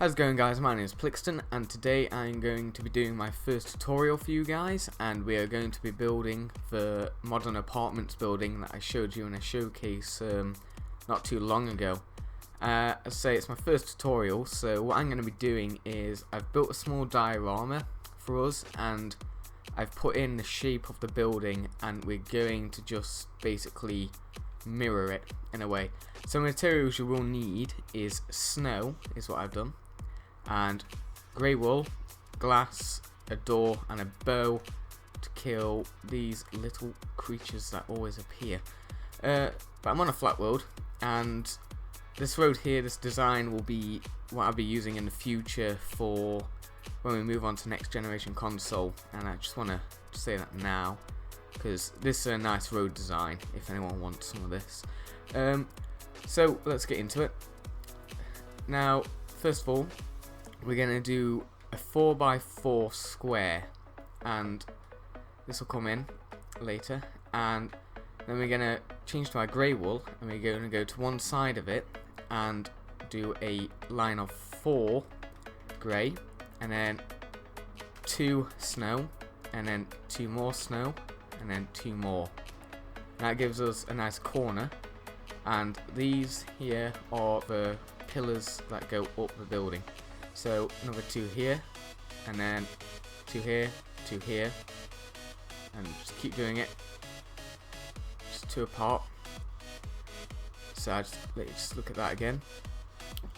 How's it going, guys? My name is Plxton, and today I'm going to be doing my first tutorial for you guys, and we are going to be building the modern apartments building that I showed you in a showcase not too long ago. As I say, it's my first tutorial, so what I'm going to be doing is I've built a small diorama for us, and I've put in the shape of the building, and we're going to just basically mirror it in a way. So materials you will need is snow, is what I've done, and grey wool, glass, a door and a bow to kill these little creatures that always appear. But I'm on a flat world, and this road here, this design will be what I'll be using in the future for when we move on to next generation console, and I just want to say that now because this is a nice road design if anyone wants some of this. So let's get into it. Now, first of all, we're going to do a 4x4 square, and this will come in later, and then we're going to change to our grey wool, and we're going to go to one side of it and do a line of 4 grey, and then 2 snow, and then 2 more snow, and then 2 more. And that gives us a nice corner, and these here are the pillars that go up the building. So another 2 here, and then 2 here, 2 here, and just keep doing it, just 2 apart. So I just look at that again,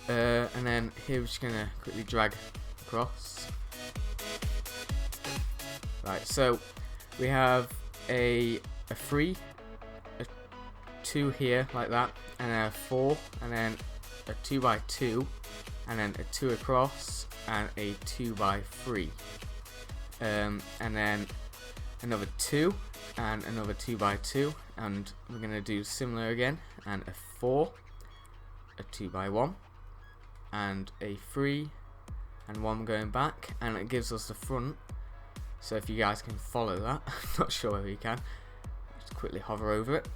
and then here we're just gonna quickly drag across. Right, so we have a 3, a 2 here like that, and a 4, and then a 2x2, and then a 2 across, and a 2x3, and then another 2, and another 2x2, and we're gonna do similar again, and a 4, a 2x1, and a 3, and 1 going back, and it gives us the front. So if you guys can follow that, I'm not sure whether you can, just quickly hover over it.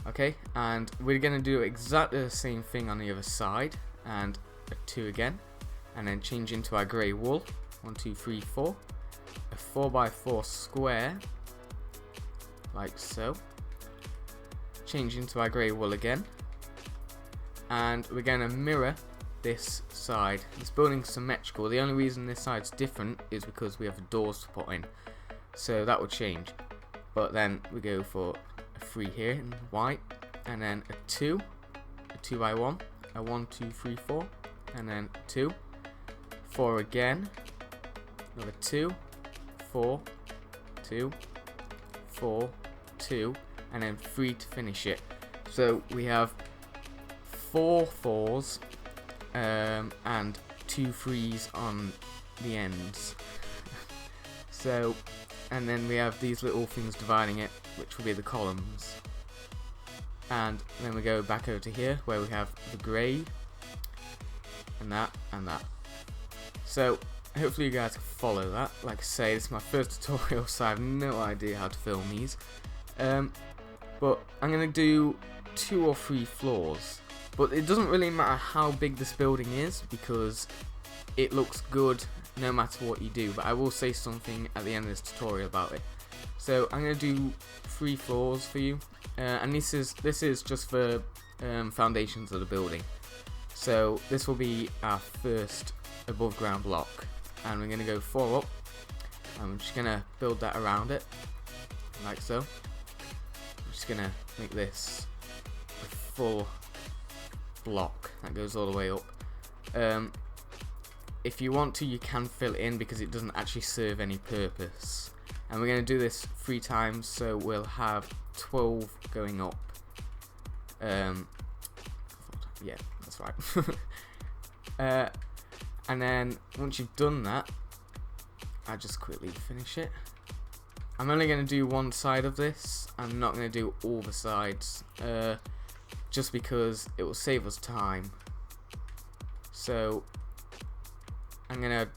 Okay, and we're going to do exactly the same thing on the other side, and a 2 again, and then change into our grey wool, 1, 2, 3, 4, a 4x4 square, like so, change into our grey wool again, and we're going to mirror this side. This building's symmetrical. The only reason this side's different is because we have doors to put in, so that will change. But then we go for a 3 here in white, and then a 2, a 2x1, a 1, 2, 3, 4, and then 2, 4 again, another 2, 4, 2, 4, 2, and then 3 to finish it. So we have 4 4s and 2 3s on the ends. So, and then we have these little things dividing it, which will be the columns. And then we go back over to here where we have the grey, and that, and that. So hopefully you guys can follow that. Like I say, this is my first tutorial, so I have no idea how to film these. But I'm going to do 2 or 3 floors. But it doesn't really matter how big this building is, because it looks good no matter what you do. But I will say something at the end of this tutorial about it. So I'm going to do 3 floors for you, and this is just for foundations of the building. So this will be our first above ground block, and we're going to go 4 up, and I'm just going to build that around it like so. I'm just going to make this a full block that goes all the way up. If you want to, you can fill it in because it doesn't actually serve any purpose. And we're going to do this 3 times, so we'll have 12 going up. Yeah, that's right. And then once you've done that, I'll just quickly finish it. I'm only going to do one side of this. I'm not going to do all the sides, just because it will save us time. So I'm going to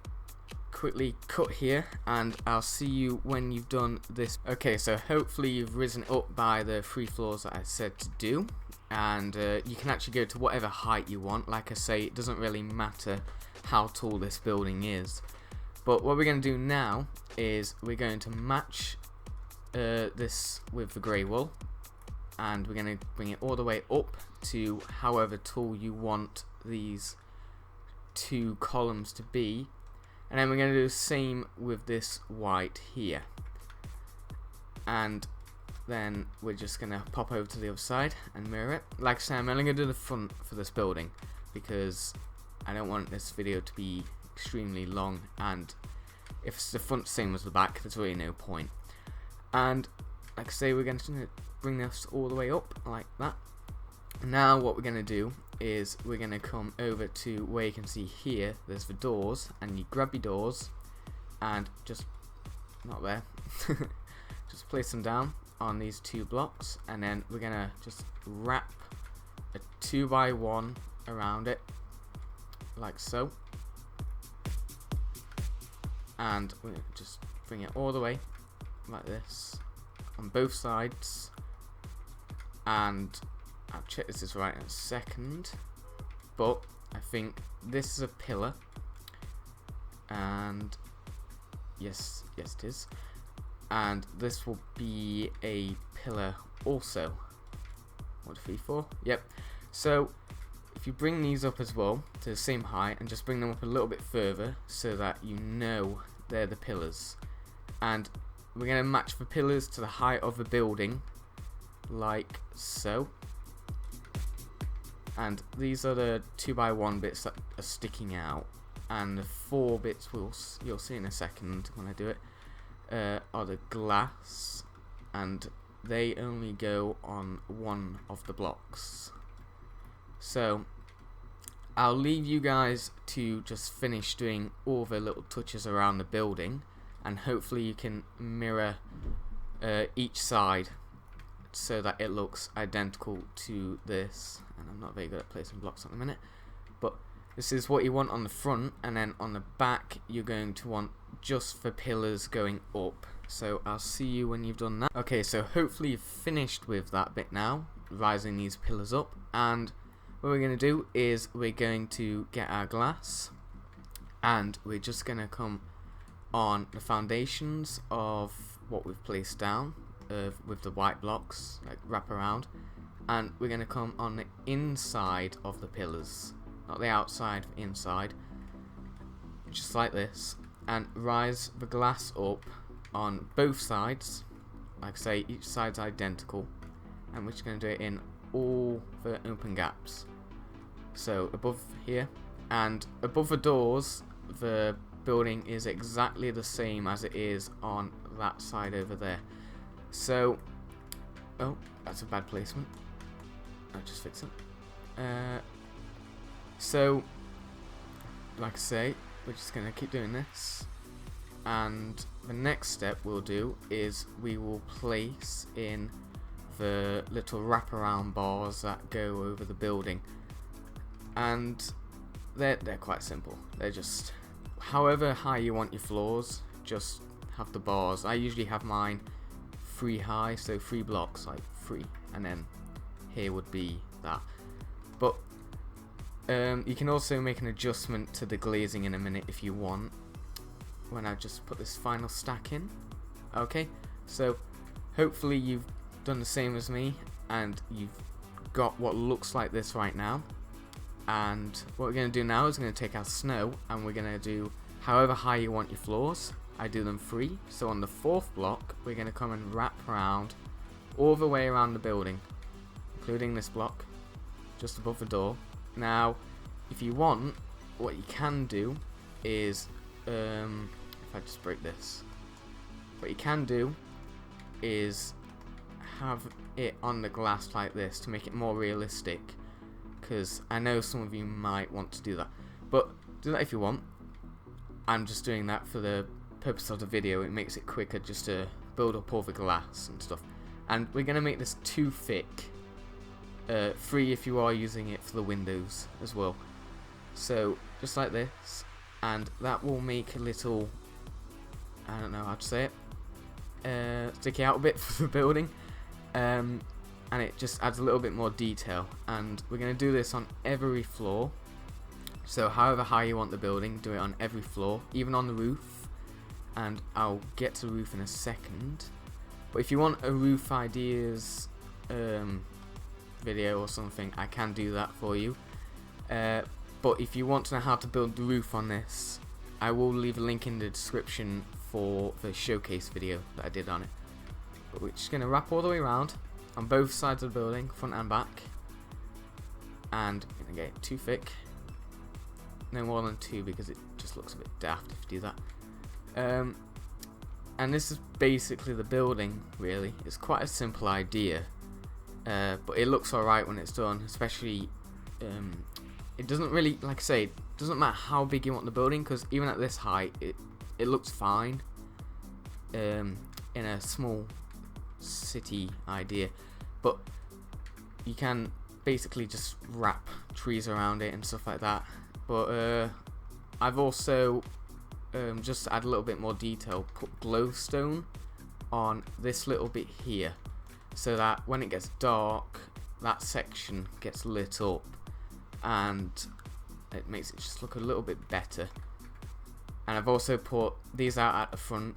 quickly cut here, and I'll see you when you've done this. Okay, so hopefully you've risen up by the 3 floors that I said to do. and you can actually go to whatever height you want. Like I say, it doesn't really matter how tall this building is. But what we're going to do now is we're going to match this with the grey wool, and we're going to bring it all the way up to however tall you want these two columns to be, and then we're going to do the same with this white here, and then we're just going to pop over to the other side and mirror it. Like I said, I'm only going to do the front for this building because I don't want this video to be extremely long, and if it's the front same as the back, there's really no point. And like I say, we're going to bring this all the way up like that. Now what we're going to do is we're going to come over to where you can see here there's the doors, and you grab your doors and just, not there, just place them down on these two blocks, and then we're going to just wrap a 2x1 around it like so, and we're going to just bring it all the way like this on both sides. And I'll check this is right in a second, but I think this is a pillar, and yes it is, and this will be a pillar also. 1, 2, 3, 4, yep. So if you bring these up as well to the same height and just bring them up a little bit further so that you know they're the pillars, and we're going to match the pillars to the height of the building like so. And these are the 2x1 bits that are sticking out, and the 4 bits you'll see in a second when I do it are the glass, and they only go on one of the blocks. So I'll leave you guys to just finish doing all the little touches around the building, and hopefully you can mirror each side so that it looks identical to this. And I'm not very good at placing blocks at the minute, but this is what you want on the front, and then on the back you're going to want just the pillars going up. So I'll see you when you've done that. Okay, so hopefully you've finished with that bit now, rising these pillars up, and what we're going to do is we're going to get our glass, and we're just going to come on the foundations of what we've placed down with the white blocks, like wrap around, and we're going to come on the inside of the pillars, not the outside, inside, just like this, and rise the glass up on both sides. Like I say, each side's identical, and we're just going to do it in all the open gaps. So above here and above the doors, the building is exactly the same as it is on that side over there. So, oh, that's a bad placement. I'll just fix it. So, like I say, we're just going to keep doing this, and the next step we'll do is we will place in the little wraparound bars that go over the building, and they're quite simple. They're just however high you want your floors, just have the bars. I usually have mine 3 high, so 3 blocks, like 3, and then here would be that. But you can also make an adjustment to the glazing in a minute if you want, when I just put this final stack in. Okay, so hopefully you've done the same as me and you've got what looks like this right now. And what we're going to do now is we're going to take our snow, and we're going to do however high you want your floors. I do them 3, so on the 4th block we're going to come and wrap around all the way around the building, including this block just above the door. Now if you want, what you can do is if I just break this, what you can do is have it on the glass like this to make it more realistic, because I know some of you might want to do that, but do that if you want. I'm just doing that for the purpose of the video. It makes it quicker just to build up all the glass and stuff. And we're going to make this 2 thick, 3 if you are using it for the windows as well. So just like this, and that will make a little, I don't know how to say it, stick it out a bit for the building. and it just adds a little bit more detail. And we're going to do this on every floor. So however high you want the building, do it on every floor, even on the roof. And I'll get to the roof in a second. But if you want a roof ideas video or something, I can do that for you. But if you want to know how to build the roof on this, I will leave a link in the description for the showcase video that I did on it. But we're just going to wrap all the way around on both sides of the building, front and back. And I'm going to get it too thick. No more than 2 because it just looks a bit daft if you do that. And this is basically the building, really. It's quite a simple idea. But it looks alright when it's done, especially... it doesn't really, like I say, it doesn't matter how big you want the building, because even at this height, it looks fine in a small city idea. But you can basically just wrap trees around it and stuff like that. But I've also just to add a little bit more detail, put glowstone on this little bit here, so that when it gets dark, that section gets lit up, and it makes it just look a little bit better. And I've also put these out at the front.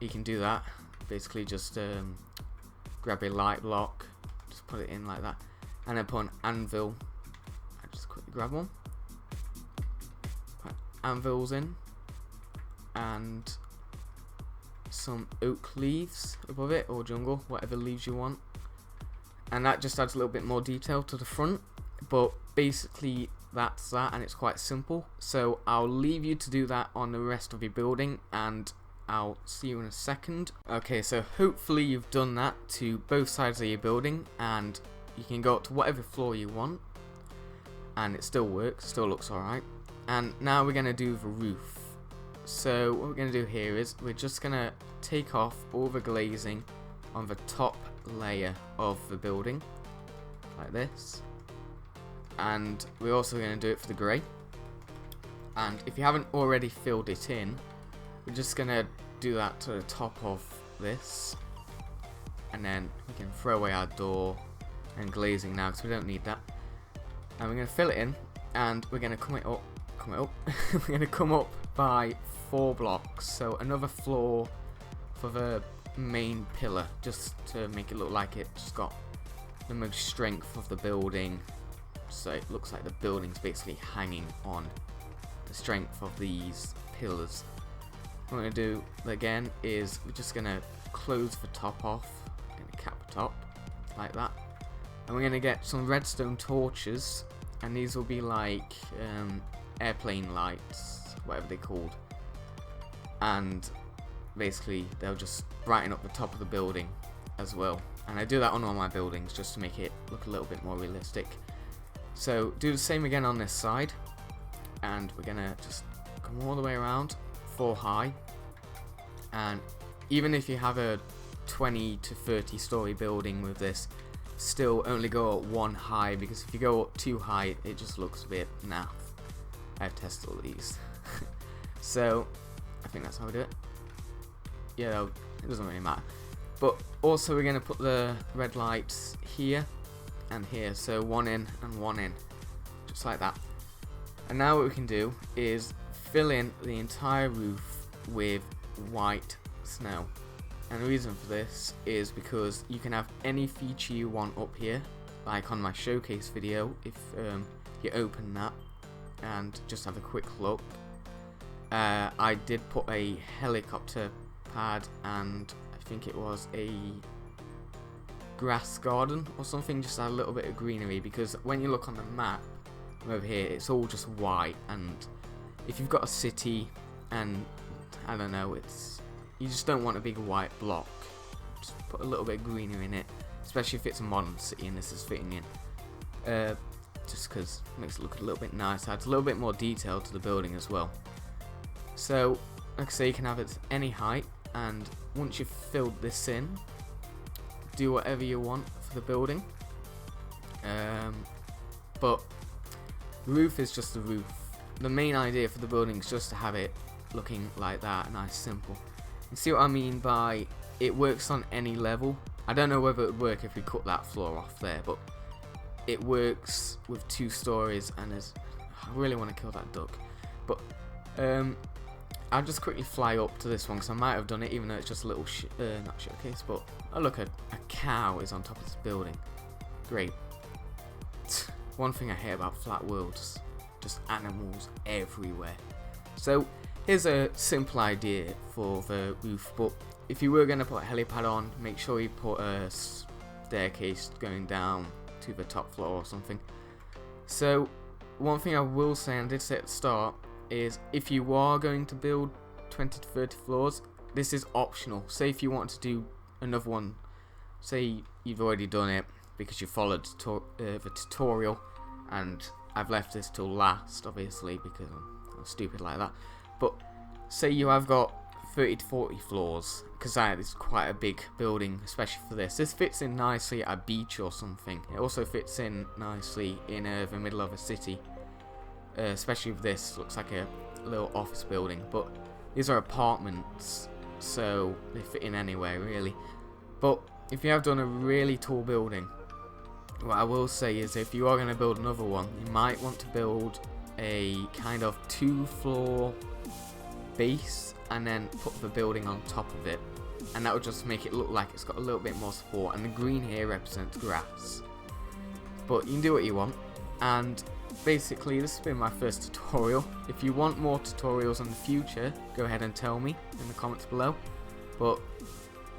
You can do that. Basically, just grab a light block, just put it in like that, and then put an anvil. I just quickly grab one. Put anvils in, and some oak leaves above it, or jungle, whatever leaves you want. And that just adds a little bit more detail to the front. But basically that's that, and it's quite simple. So I'll leave you to do that on the rest of your building, and I'll see you in a second. Okay, so hopefully you've done that to both sides of your building, and you can go up to whatever floor you want, and it still works, still looks alright. And now we're going to do the roof. So what we're going to do here is we're just going to take off all the glazing on the top layer of the building, like this. And we're also going to do it for the grey. And if you haven't already filled it in, we're just going to do that to the top of this. And then we can throw away our door and glazing now, because we don't need that. And we're going to fill it in, and we're going to come it up. We're going to come up by 4 blocks, so another floor for the main pillar, just to make it look like it's got the most strength of the building, so it looks like the building's basically hanging on the strength of these pillars. What we're going to do again is we're just going to close the top off, going to cap the top like that, and we're going to get some redstone torches, and these will be like airplane lights, whatever they're called, and basically they'll just brighten up the top of the building as well. And I do that on all my buildings just to make it look a little bit more realistic. So do the same again on this side, and we're gonna just come all the way around 4 high. And even if you have a 20 to 30 story building with this, still only go up 1 high, because if you go up 2 high it just looks a bit naff. I've tested all these. So I think that's how we do it. Yeah, it doesn't really matter. But also we're going to put the red lights here and here, so 1 in and 1 in, just like that. And now what we can do is fill in the entire roof with white snow. And the reason for this is because you can have any feature you want up here, like on my showcase video. If you open that and just have a quick look, I did put a helicopter pad, and I think it was a grass garden or something, just a little bit of greenery, because when you look on the map over here it's all just white, and if you've got a city and I don't know, you just don't want a big white block, just put a little bit of greenery in it, especially if it's a modern city and this is fitting in, just because it makes it look a little bit nicer, adds a little bit more detail to the building as well. So like I say, you can have it any height, and once you've filled this in, do whatever you want for the building. But the roof is just the roof. The main idea for the building is just to have it looking like that, nice, simple. You see what I mean by it works on any level, I don't know whether it would work if we cut that floor off there, but it works with 2 stories, and I really want to kill that duck. But I'll just quickly fly up to this one because I might have done it, even though it's just a little not showcase. But oh look, a cow is on top of this building. Great. One thing I hate about flat worlds, just animals everywhere. So here's a simple idea for the roof, but if you were going to put a helipad on, make sure you put a staircase going down to the top floor or something. So one thing I will say, and I did say at the start, is if you are going to build 20 to 30 floors, this is optional. Say if you want to do another one, say you've already done it because you followed the tutorial, and I've left this till last obviously because I'm stupid like that, but say you have got 30 to 40 floors, because that is quite a big building, especially for this. This fits in nicely at a beach or something. It also fits in nicely in the middle of a city, especially with this. Looks like a little office building, but these are apartments, so they fit in anywhere really. But if you have done a really tall building, what I will say is if you are going to build another one, you might want to build a kind of 2-floor base and then put the building on top of it, and that would just make it look like it's got a little bit more support, and the green here represents grass. But you can do what you want, and basically this has been my first tutorial. If you want more tutorials in the future, go ahead and tell me in the comments below. But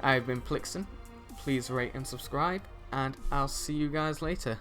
I've been Plxton, please rate and subscribe, and I'll see you guys later.